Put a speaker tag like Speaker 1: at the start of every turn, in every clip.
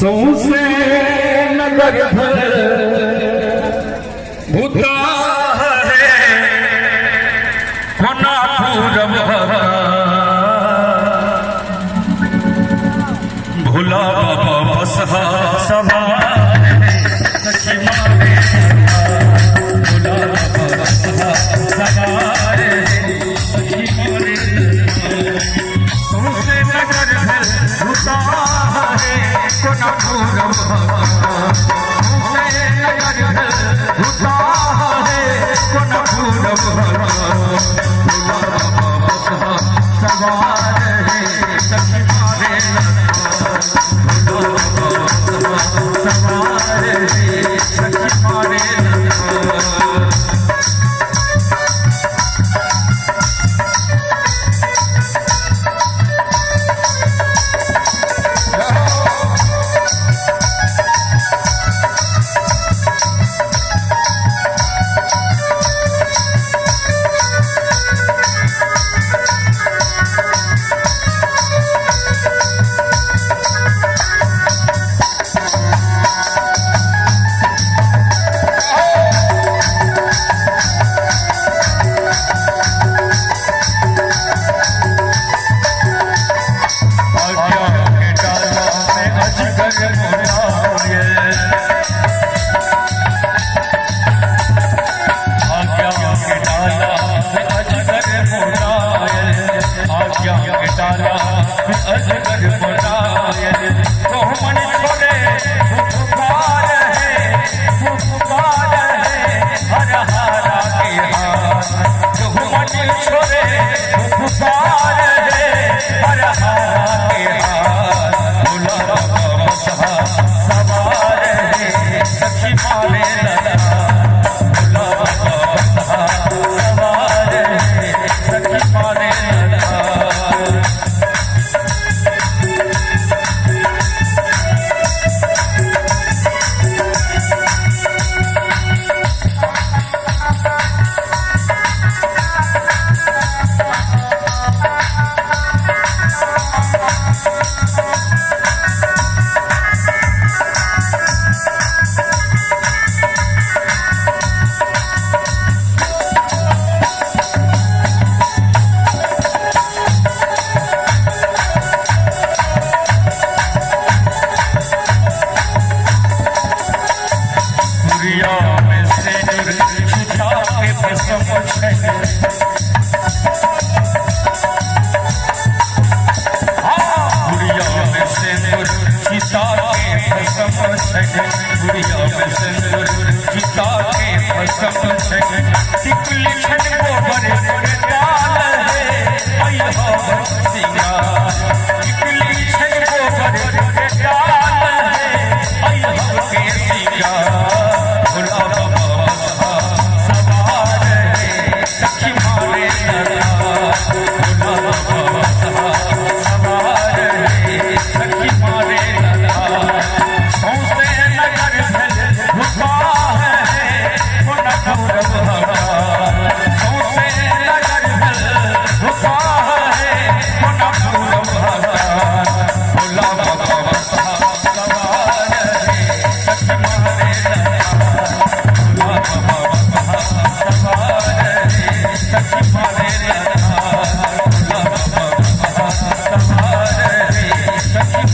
Speaker 1: सौसे नगर भर भूता है कोना पूरब भोला बाबा बसहा सवार सखी मारे भोला बाबा बसहा सवार सखी मारे सौसे नगर भर भूता है कोना पूरब सौसे नगर भर भूता है कोना पूरब भोला बाबा बसहा सवार सखी मारे सवार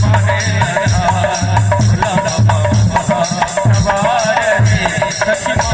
Speaker 1: सखी मारे
Speaker 2: सखी